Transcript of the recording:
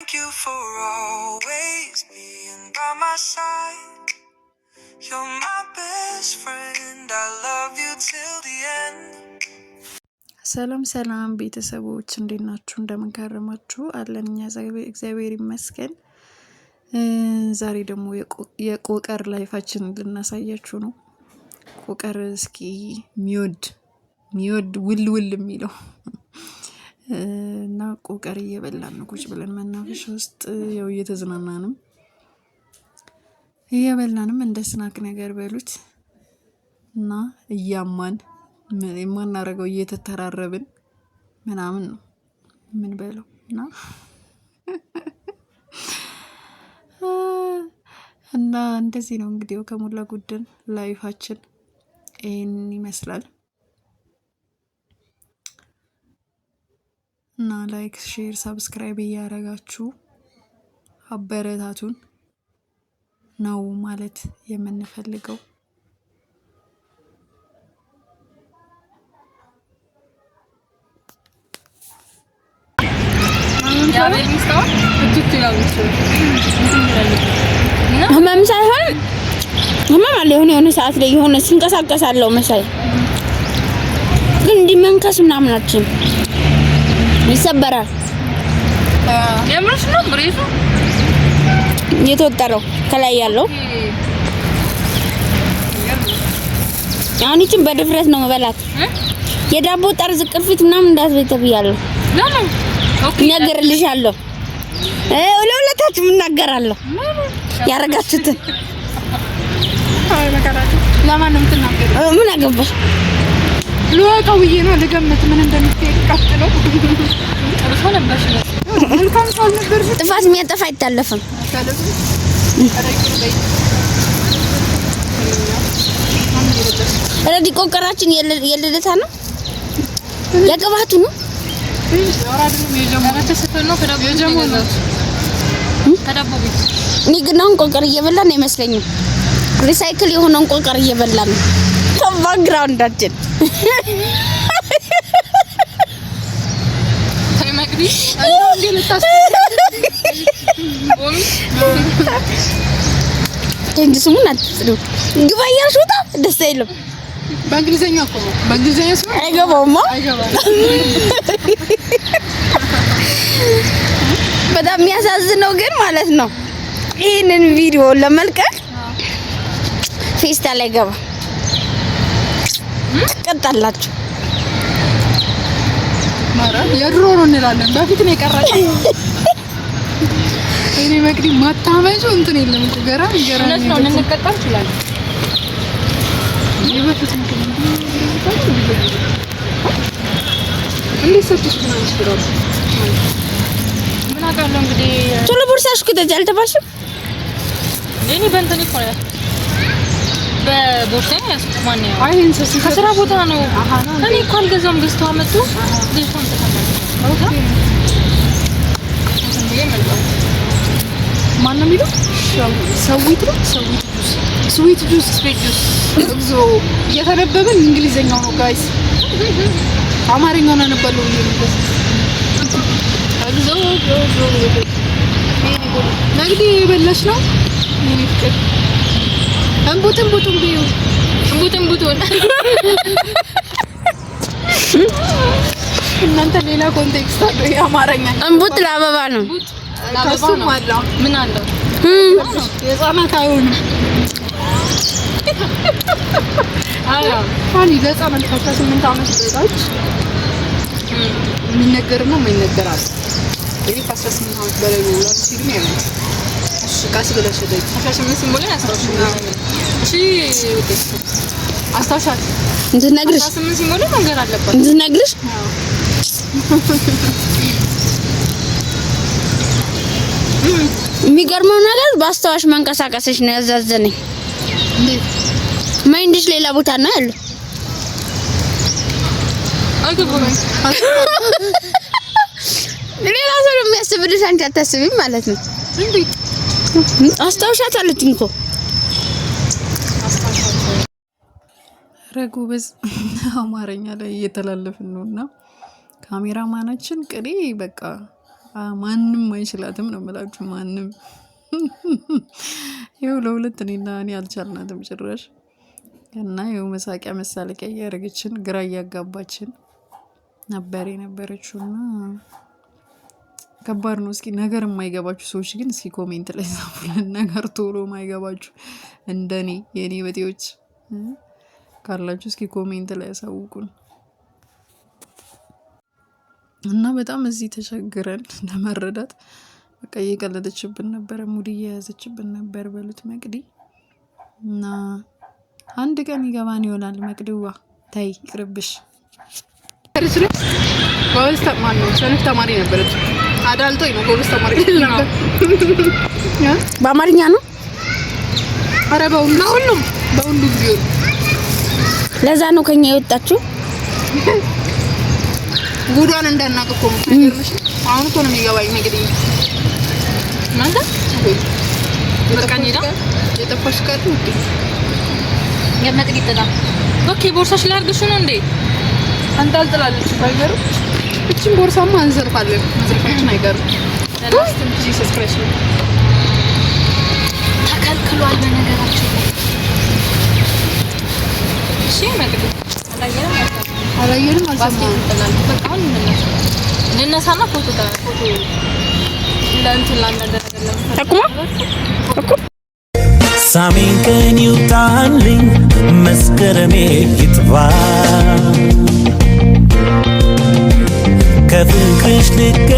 Thank you for always being by my side. You're my best friend. I love you till the end. ሰላም ቤተሰቦች እንዴት ናችሁ? እንደምን ከረማችሁ? አለን እኛ እግዚአብሔር ይመስገን። ዛሬ ደግሞ የቆቀር ላይፋችን ልናሳያችሁ ነው። ቆቀር እስኪ ሚወድ ውል የሚለው እና ቆቀር እየበላን ነው ቁጭ ብለን መናፈሻ ውስጥ ያው እየበላንም እንደ ስናክ ነገር በሉት እና እያማን የማናረገው እየተተራረብን ምናምን ነው ምን በለው እና እንደዚህ ነው እንግዲህ ከሞላ ጎደል ላይፋችን ይሄን ይመስላል። እና ላይክ ሼር ሰብስክራይብ እያደረጋችሁ አበረታቱን ነው ማለት የምንፈልገው። ህመም ሳይሆን ህመም አለ የሆነ ሰዓት ላይ የሆነ ሲንቀሳቀሳለው መሳይ ግን እንዲመንከስ ምናምናችን ይሰበራል። የምርሽ ነው ብሬቱ የተወጠረው ከላይ ያለው አሁን ይችን በድፍረት ነው መበላት። የዳቦ ጠርዝ ቅርፊት ምናምን እንዳትበይ ተብያለሁ። ነገርልሻለሁ ለሁለታችሁ እናገራለሁ ያረጋችሁትን። ለማን ነው የምትናገረው? ምን አገባሽ? ልወቀው ብዬ ነው ልገምት ምን እንደምትሄድ ቀጥለው ጥርሶ ነበርሽ ነው መልካም ሰው ነበርሽ። ጥፋት የሚያጠፋ አይታለፍም። ረዲ ቆቀራችን የልደታ ነው የቅባቱ ነው እኔ ግን አሁን ቆቀር እየበላን አይመስለኝም። ሪሳይክል የሆነውን ቆቀር እየበላን ነው ከባክግራውንዳችን። እንዴ ስሙን አትጥሩ ግባ ያሹታ ደስ አይልም። በእንግሊዘኛ እኮ ነው በእንግሊዘኛ ስሙ አይገባውማ። በጣም የሚያሳዝነው ግን ማለት ነው ይሄንን ቪዲዮ ለመልቀቅ ፌስታል አይገባ ትቀጣላችሁ። ማራ የድሮ ነው እንላለን በፊት ነው የቀረው። እኔ መቅዲ ማታመጩ እንትን የለም እኮ ገራም ነው እንቀጣው ይችላል። ይበፊት ነው እንዴ ሰጥሽ ነው ስራው ምን አውቃለሁ እንግዲህ ቶሎ ቦርሳሽ ከተጃ አልተባልሽም። እኔ በእንትን እኮ ነው በቦርሳዬ ያስኩት ማን ነው? አይ እንሰስ ከስራ ቦታ ነው። እኔ እኮ አልገዛም ገዝተው አመጡ ልጅቷን ተቀበለ። ኦኬ ማን ነው የሚለው? ስዊት ጁስ እግዞ እየተነበበን እንግሊዘኛው ነው ጋይስ። አማርኛውን አነባለሁ ይሄንበት እግዞ ነግዲ በላሽ ነው ምን ይፍቀድ እንቡጥን ቢዩ እንቡጥን እናንተ ሌላ ኮንቴክስት አለው የአማርኛ እንቡጥ ለአበባ ነው ከሱም አለው ምን አለው የህፃናት አይሆንም። አይ ለህፃናት ከ18 ዓመት በታች የሚነገርና የማይነገር አለ። ይሄ ከ18 ዓመት በላይ ነው ሲሉኝ ያለው እሺ ካስ ብለሽ ደግ 18 ሲሞላ 18 እሺ ወደ አስታውሻት እንድትነግርሽ 18 ሲሞላ ነገር አለበት እንድትነግርሽ የሚገርመው ነገር በአስተዋሽ መንቀሳቀስሽ ነው ያዛዘነኝ። ማይንድሽ ሌላ ቦታ ነው ያለው። ሌላ ሰው የሚያስብልሽ አንቺ አታስቢም ማለት ነው። አስተዋሻት አለችኝ እኮ ረጉበዝ አማርኛ ላይ እየተላለፍን ነውና ካሜራማናችን ቅሪ በቃ ማንም አይችላትም ነው የምላችሁ። ማንም ይኸው ለሁለት እኔና እኔ አልቻልናትም ጭራሽ። እና ይኸው መሳቂያ መሳለቂያ እያደረገችን ግራ እያጋባችን ነበር የነበረችውና ከባድ ነው። እስኪ ነገር የማይገባችሁ ሰዎች ግን እስኪ ኮሜንት ላይ ጻፉልን። ነገር ቶሎ የማይገባችሁ እንደኔ የኔ በቴዎች ካላችሁ እስኪ ኮሜንት ላይ ያሳውቁን። እና በጣም እዚህ ተቸግረን ለመረዳት በቃ እየቀለደችብን ነበር፣ ሙድ እየያዘችብን ነበር በሉት መቅዲ። እና አንድ ቀን ይገባን ይሆናል። መቅዲዋ ታይ ይቅርብሽ። ጎበዝ ተማሪ ነው፣ ሰነፍ ተማሪ ነበረች። አዳልጦኝ ነው ጎበዝ ተማሪ ነበር። በአማርኛ ነው። ኧረ በሁሉም ቢሆን ለዛ ነው ከኛ የወጣችው። ጉዷን እንዳናውቅ እኮ ነው ነገርሽ። አሁን እኮ ነው የሚገባኝ እንግዲህ ማንተ በቃ ኒዳ የጠፋሽ ካርድ ውዴ የመጥቂ ጥላ ኦኬ። ቦርሳሽ ላይ አድርገሽ ነው እንዴ? አንጠልጥላለች ባይገሩ። እቺን ቦርሳማ አንዘርፋለን፣ መዝረፋችን አይቀርም። ለላስት ጂሰስ ክራይስት ተከልክሏል በነገራችን ላይ። እሺ መጥቂ አላየንም አልሰማንም። በቃ አሁን እንነሳና ፎቶ ለእንትን ላናደረገለን ሳሚን ቀን ይውጣልኝ መስከረሜ ይጥባ ከፍቅርሽ ልገ